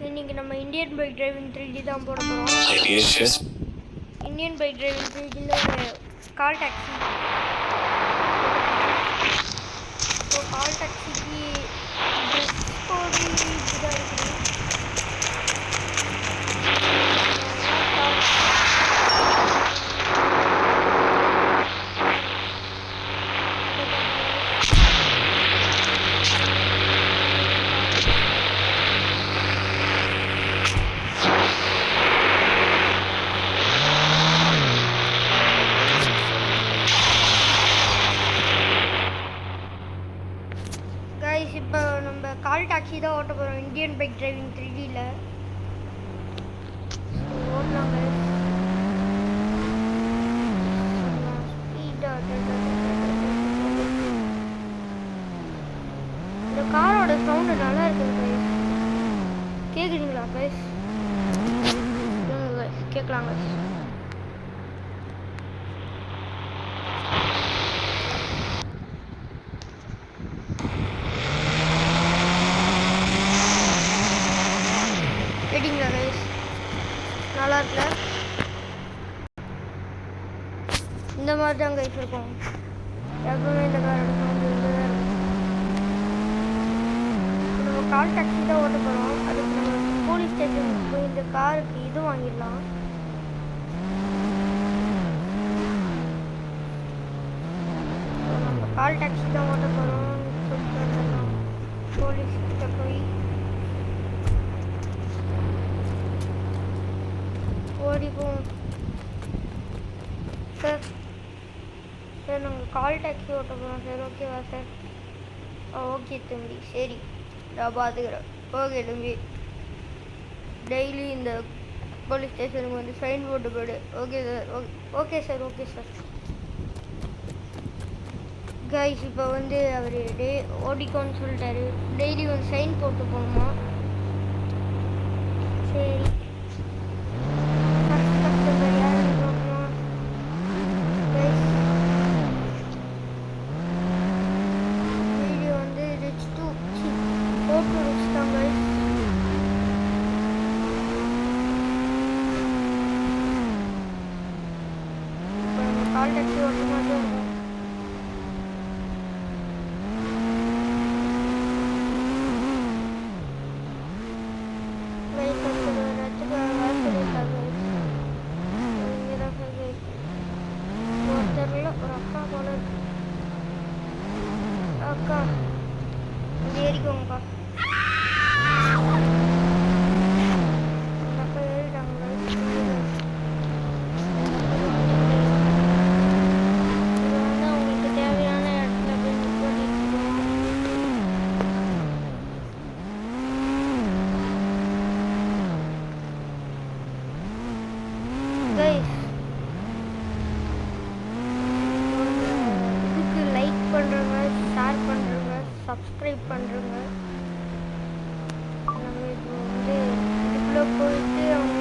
இன்னைக்கு நம்ம Indian bike driving 3D தான் போட போகிறோம். இந்தியன் பைக் டிரைவிங் 3Dல கால் டாக்ஸி. ஸோ கால் டாக்ஸிக்கு ட்ரெஸ் கோடு இப்படிதான் இருக்குது. இப்போ நம்ம கால் டாக்ஸி தான் ஓட்ட போகிறோம் இந்தியன் பைக் டிரைவிங் 3Dல. ஓட்டலாங்க. இந்த காரோட சவுண்டு நல்லா இருக்குது கைஸ். கேட்குறீங்களா கைஸ்? கேட்கலாங்க. கேட்டிங்களா கைஸ்? நல்லா இருக்குல்ல? இந்த மாதிரி தான் கைஸ் இருக்கும். எப்பவுமே இந்த காரோட சவுண்டு இருந்துதான் இருக்கும். நம்ம கால் டாக்ஸி தான் ஓட்ட போகிறோம். அதுக்கு நம்ம போலீஸ் ஸ்டேஷனுக்கு போய் இந்த காருக்கு இது வாங்கிடலாம். நம்ம கால் டாக்ஸி தான் ஓட்ட போகிறோம் சொல்லிட்டு வந்துடலாம். போலீஸ் கிட்ட போய் ஓடிப்போம். சார் சார் நாங்கள் கால் டாக்ஸி ஓட்ட போகிறோம் சார். ஓகேவா சார்? ஓகே தம்பி, சரி நான் பார்த்துக்கிறேன். ஓகே தம்பி, டெய்லி இந்த போலீஸ் ஸ்டேஷனுக்கு வந்து ஃபைன் போட்டு போய்டு. Okay sir. Okay sir. Okay sir. Guys இப்போ வந்து அவர் ஓடிக்கோன்னு சொல்லிட்டாரு. டெய்லி வந்து சைன் போட்டு போகணுமா? சரி. கால் டாக்ஸி ஓட்டுற மாதிரி இருக்கும். ஒருத்தர்ல ஒரு அக்கா போல இருக்கு. அக்கா இங்கே ஏறிக்கோங்கக்கா. அக்கா ஏறிட்டாங்களா? இதுக்கு லைக் பண்ணுறவங்க, ஷேர் பண்ணுறவங்க, சப்ஸ்கிரைப் பண்ணுறவங்க. நம்ம இப்போ வந்து இதுக்குள்ளே போயிட்டு அவங்க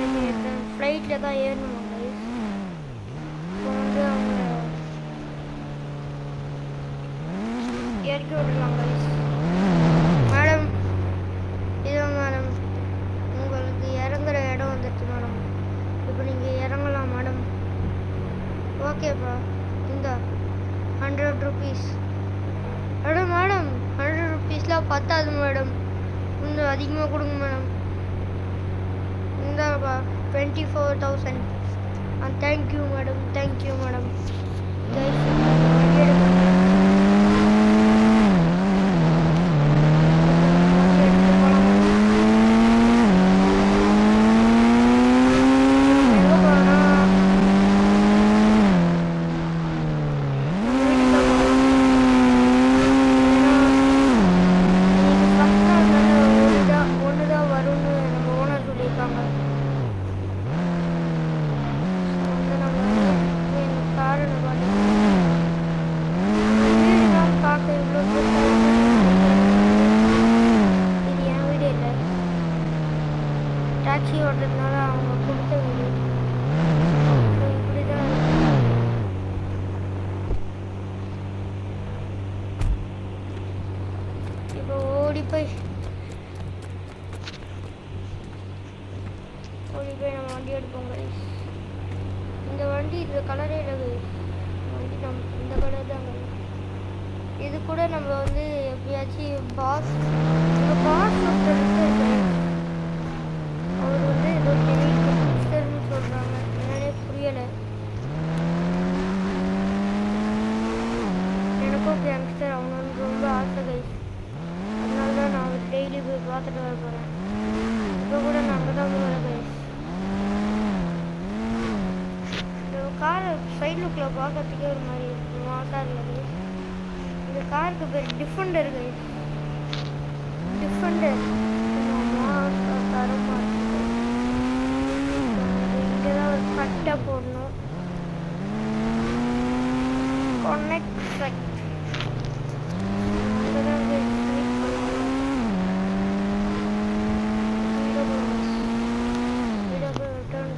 ஃப்ளைட்டில் தான் ஏறணும் கைஸ். இப்போ வந்து அவங்க இறக்கி விடலாம் கைஸ். மேடம் இதோ மேடம் உங்களுக்கு இறங்குற இடம் வந்துடுச்சு மேடம். இப்போ நீங்கள் இறங்கலாம் மேடம். ஓகேப்பா, இந்த 100 rupees. மேடம் மேடம் 100 rupeesலாம் பத்தாது மேடம், இன்னும் அதிகமாக கொடுங்க மேடம். இந்தாப்பா 24,000. Thank you madam. Thank you madam. Taxi ஓட்டுறதுனால அவங்க கொடுத்த வீடு இப்படி தான். இப்போ ஓடி போய் ஓடி போய் நம்ம வண்டி எடுப்போம் கைஸ். இந்த வண்டி இந்த கலரே இல்லை கைஸ். வண்டி இந்த கலர் தான் கைஸ். இது கூட நம்ம வந்து எப்பயாச்சும் பாஸ் ஒருத்தர் இருக்காரு. அவர் வந்து ஏதோ கேங்ஸ்டர்னு சொல்கிறாங்க, என்னன்னே புரியலை. எனக்கும் கேங்ஸ்டர் ஆகணும்னு ரொம்ப ஆசை கைஸ். அதனால தான் நான் அவர் டெய்லி போய் பார்த்துட்டு வர போகிறேன். இப்போ கூட நான் அங்கே தான் போகிறேன் கைஸ். இந்த காரை சைட் லுக்கில் பார்க்கறதுக்கே ஒரு மாதிரி இருக்கு, மாசாக இருக்குது. இந்த காருக்கு பேர் டிஃபெண்டர் கைஸ். டிஃபெண்டர் தரமாக இருக்குது. இங்கே தான் ஒரு கட்டை போடணும். கனெக்ட் செக்ட் அங்கே தான் கிளிக் பண்ணுவோம். ரிட்டர்ன்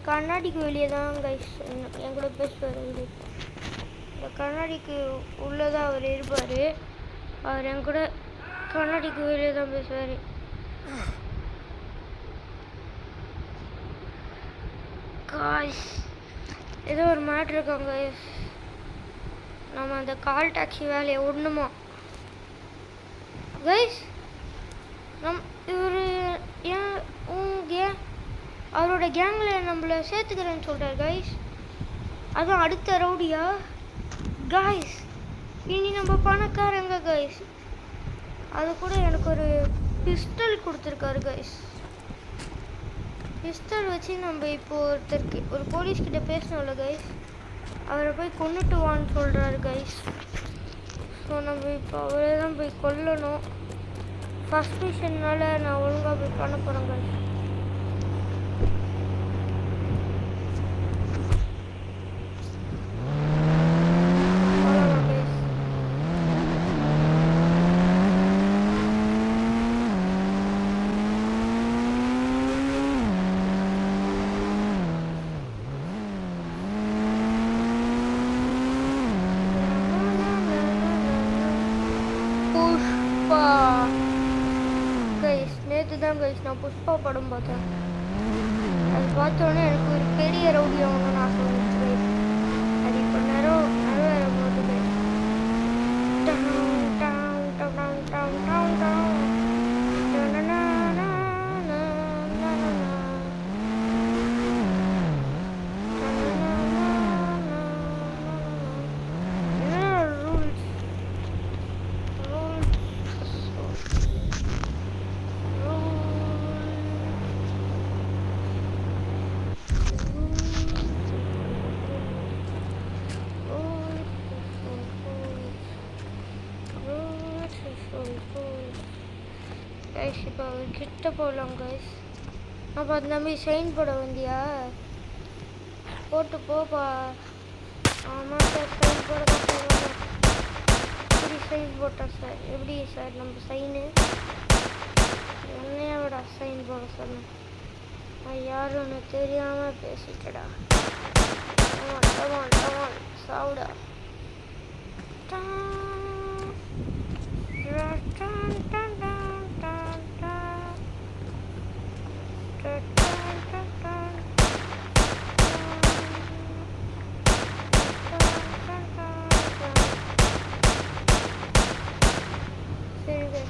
கண்ணாடிக்கு வெளியே தான் கைஸ் என் கூட பேசுவார். இந்த கண்ணாடிக்கு உள்ளே தான் அவர் இருப்பார். அவர் என் கூட கண்ணாடிக்கு வெளியே தான் பேசுவார். காய்ஸ் ஏதோ ஒரு மேட்ரு இருக்காங்க கைஸ். நம்ம அந்த கால் டாக்ஸி வேலையை விடணுமா கைஸ்? இவர் ஏன் அவரோட கேங்கில் நம்மளை சேர்த்துக்கிறேன்னு சொல்கிறார் கைஸ். அதுவும் அடுத்த ரவுடியா கைஸ்? இனி நம்ம பணக்காரங்க கைஸ். அது கூட எனக்கு ஒரு பிஸ்டல் கொடுத்துருக்காரு கைஸ். பிஸ்டல் வச்சு நம்ம இப்போ ஒரு போலீஸ்கிட்ட பேசணும்ல கைஸ், அவரை போய் கொண்டுட்டு வான்னு சொல்கிறாரு கைஸ். ஸோ நம்ம இப்போ அவரை தான் போய் கொல்லணும். ஃபஸ்ட் மிஷன்னால் நான் ஒழுங்காக போய் பண்ண போகிறேன் கைஸ். நான் புஷ்பா படம் பார்த்தேன். அது பார்த்தோன்னே எனக்கு ஒரு பெரிய ரவுடி ஆகணும்னு ஆசை வந்துச்சு. அது இப்போ நிறைவேற போகுது. கைஸ் இப்போ கிட்ட போகலாம் கைஸ். அப்போ அது நம்பி சைன் போட வந்தியா? போட்டு போப்பா. ஆமாம் சார், சைன் போட தான் போவாங்க. எப்படி சைன் போட்டேன் சார்? எப்படி சார் நம்ம சைனு? என்னையா விட சைன் போட சொன்னேன். நான் யாரும் ஒன்று தெரியாமல் பேசிட்டடா. சாவுடா. சரி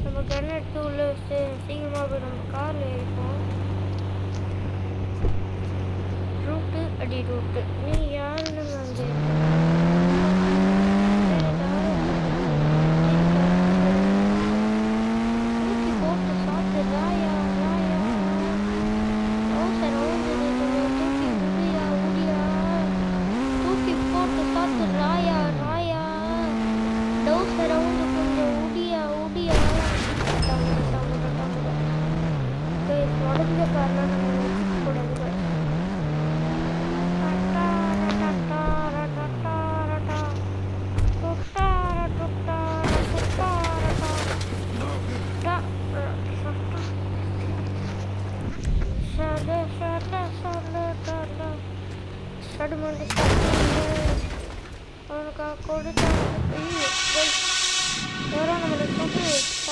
நம்ம கண்ணை எடுத்து உள்ள வச்சு சீக்கிரமாக போய் நம்ம காரில் ஏறிப்போம். ரூட்டு நீ யாருன்னு வந்து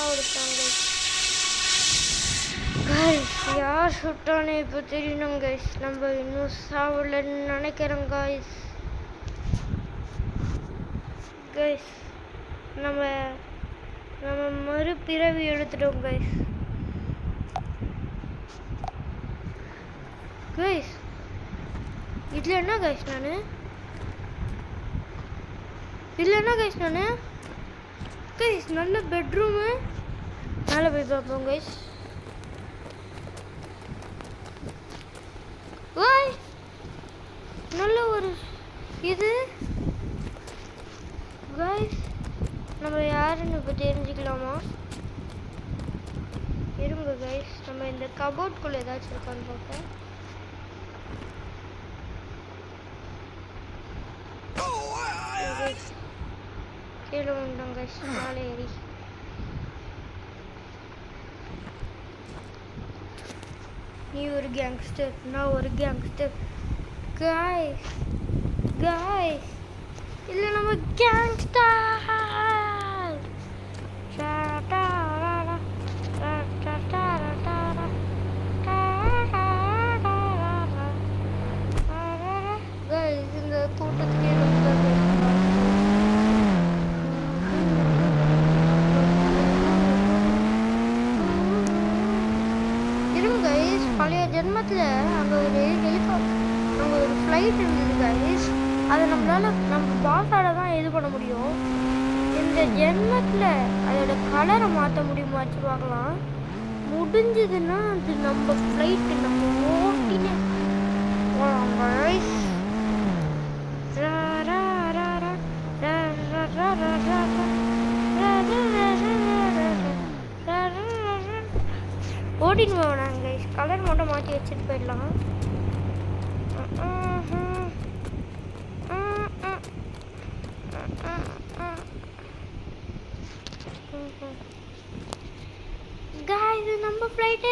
சாவடிச்சாங்க கைஸ். யார் சுட்டானே இப்போ தெரியணும் கைஸ். நம்ம இன்னும் சாவலன்னு நினைக்கிறோம் கைஸ். கைஸ் நம்ம மறுபிறவி எடுத்துட்டோம் கைஸ். கைஸ் இதில் என்ன கைஸ் நான் கைஸ் நல்ல பெட்ரூமு. மேலே போய் பார்ப்போம் கைஸ். ஓய் நல்ல ஒரு இது கைஸ். நம்ம யாருன்னு இப்போ தெரிஞ்சுக்கலாமா? இருங்க கைஸ், நம்ம இந்த கபோர்ட்குள்ளே ஏதாச்சும் இருக்கான்னு பார்ப்போம். கீழே வந்துட்டோம் கைஸ். மேலே ஏறி நீ ஒரு கேங்ஸ்டர், நான் ஒரு கேங்ஸ்டர். கைஸ் இல்லை நம்ம கேங்ஸ்டர். இந்த கூட்டத்துக்கே இருங்க கைஸ். பழைய ஜென்மத்தில் அங்கே ஒரு ஃப்ளைட் இருந்தது கைஸ். அதை நம்ம பாஸால தான் இது பண்ண முடியும். இந்த ஜென்மத்தில் அதோட கலரை மாற்ற முடியுமாச்சு பார்க்கலாம். முடிஞ்சதுன்னா அது நம்ம ஃப்ளைட்டு நம்ம ஓட்டினே போகலாம் கைஸ். ஓட்டின்னு போவேன் கைஸ். கலர் மட்டும் மாற்றி வச்சுட்டு போயிடலாம். Guys, இது நம்ம ஃப்ளைட்.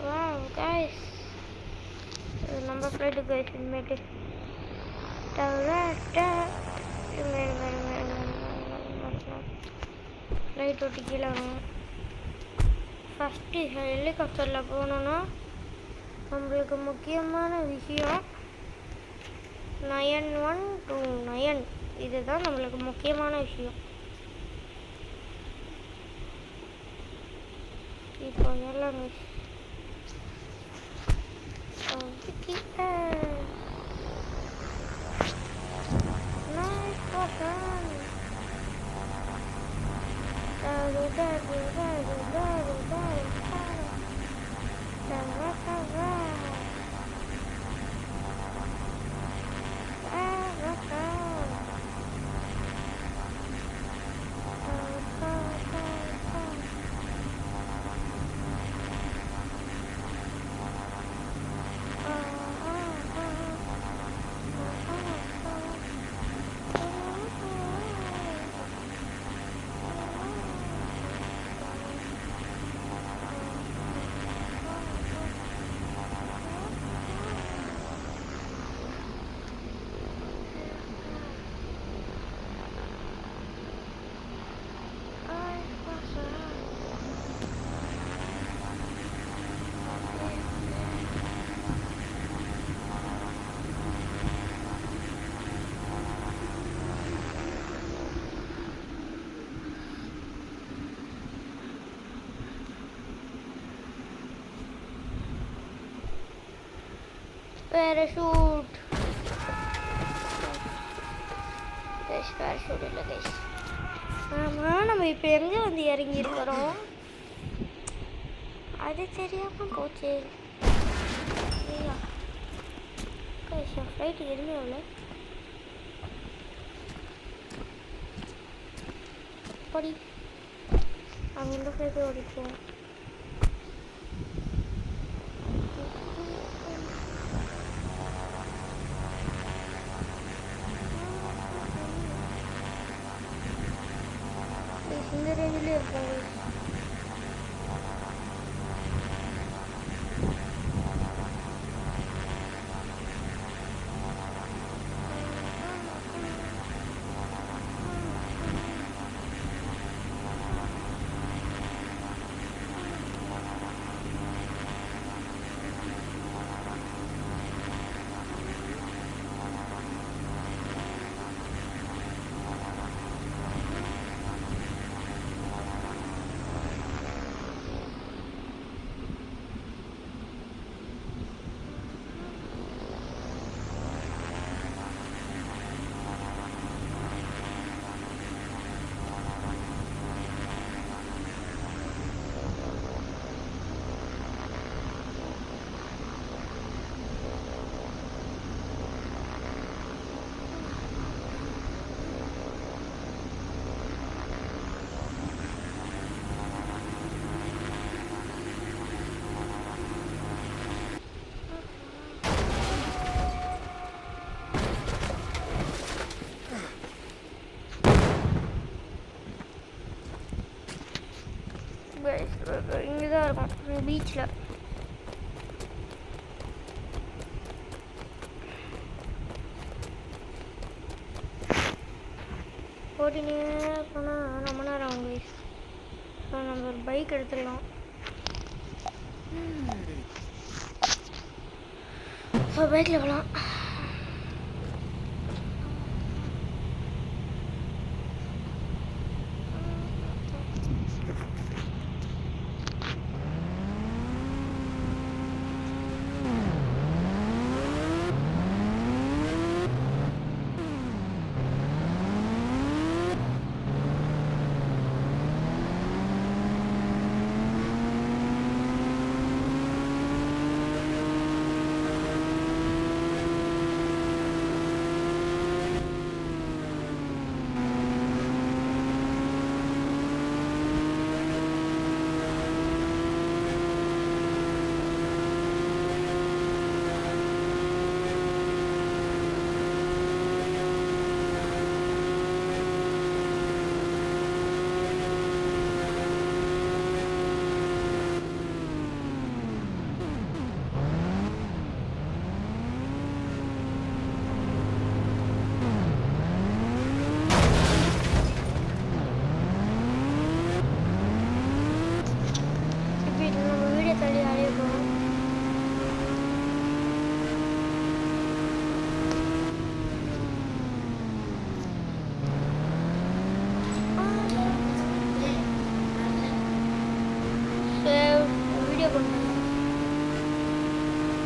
வாவ் guys, இது நம்ம ஃப்ளைட் guys. இனிமேட்டு ஃப்ளைட் ஓட்டி கீழே வரணும். ஃபஸ்ட்டு ஹெலிகாப்டரில் போகணுன்னா நம்மளுக்கு முக்கியமான விஷயம் 9129. இதுதான் நம்மளுக்கு முக்கியமான விஷயம். இப்போ எல்லாமே parachute. Guys, parachute இல்லை guys. ஆமாம், நம்ம இப்போ எங்கே வந்து இறங்கி இருக்கிறோம் அது தெரியாமல் போச்சு. ஐயா guys, என் ஃப்ளைட்டு எதுவுமே அவ்வளோ படி அங்கே இந்த ஃப்ளைட்டு ஓடிப்போம். இந்த ரேஞ்சிலே இருப்பாங்க. இருக்கும் பீச்சில். ஓட்டினே போனால் ரொம்ப நேரம் ஆகும் கைஸ். ஸோ நம்ம ஒரு பைக் எடுத்துடலாம். ஸோ பைக்கில் போகலாம்.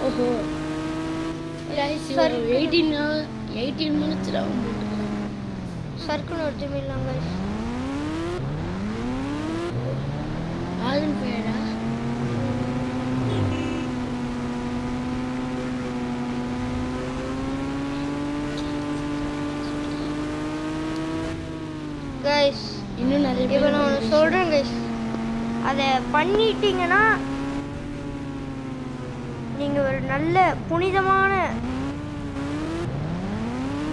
ஓஹோ guys, 18 minutes சர்க்குன்னு ஒரு திரும்பிடலாம் guys. ஆளும் பேரா guys, இன்னும் நிறைய இப்போ நான் ஒன்று சொல்கிறேன் guys. அதை பண்ணிட்டீங்கன்னா நீங்கள் ஒரு நல்ல புனிதமான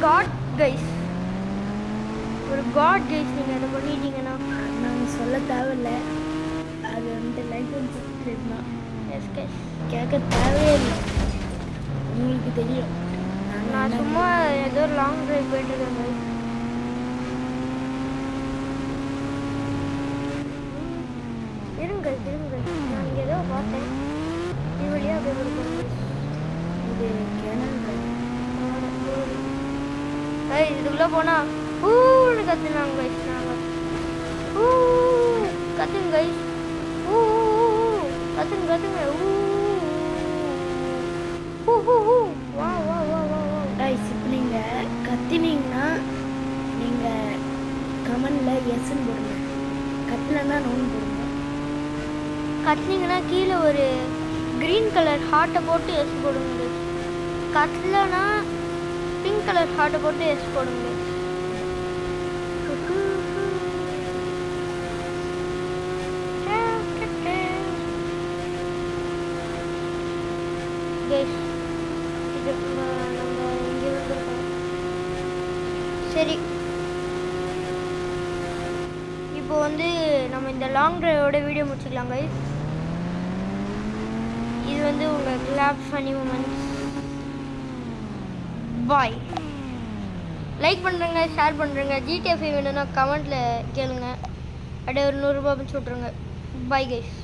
காட் கைஸ், ஒரு காட் கைஸ். நீங்கள் அதை பண்ணிட்டீங்கன்னா நாங்கள் சொல்ல தேவையில்லை, அது வந்து லைக் அண்ட் சப்ஸ்கிரைப் தான். எஸ் கைஸ், கேட்க தேவையே இல்லை, உங்களுக்கு தெரியும். நான் சும்மா ஏதோ லாங் ட்ரைவ் போயிட்டுருக்கேன் கைஸ். இருங்க நான் இங்கே ஏதோ பார்த்தேன், இது வழியாக போய் கொடுக்குறேன். இது கேனல் இதுக்குள்ளே போனால் ஊன்னு கற்றுனாங்க கைஸ். நாங்கள் கற்றுங்க கைஸ், கற்றுங்க வா வா வா வா வா கைஸ். இப்போ நீங்கள் கத்தினீங்கன்னா நீங்கள் கமெண்டில் எஸ்ன்னு போடுங்க, கத்தினா நோன் போடுங்க. கத்துனீங்கன்னா கீழே ஒரு க்ரீன் கலர் ஹார்ட்டை போட்டு எஸ் போடுங்க. கத்தலைன்னா பிங்க் கலர் ஹார்ட்டை போட்டு எஸ் போடுங்க. இது நம்ம இங்கே வந்துருக்கோம். சரி, இப்போ வந்து நம்ம இந்த லாங் ட்ரைவோட வீடியோ முடிச்சுக்கலாம் கைஸ். இது வந்து உங்கள் கிளாப் ஃபனி மூமெண்ட்ஸ். பாய். லைக் பண்ணுறேங்க, ஷேர் பண்ணுறேங்க. ஜிடிஎஃப் வேணும்னா கமெண்ட்டில் கேளுங்க. அப்படியே ஒரு 100 ரூபா அனுப்பிச்சி விட்ருங்க. Bye guys.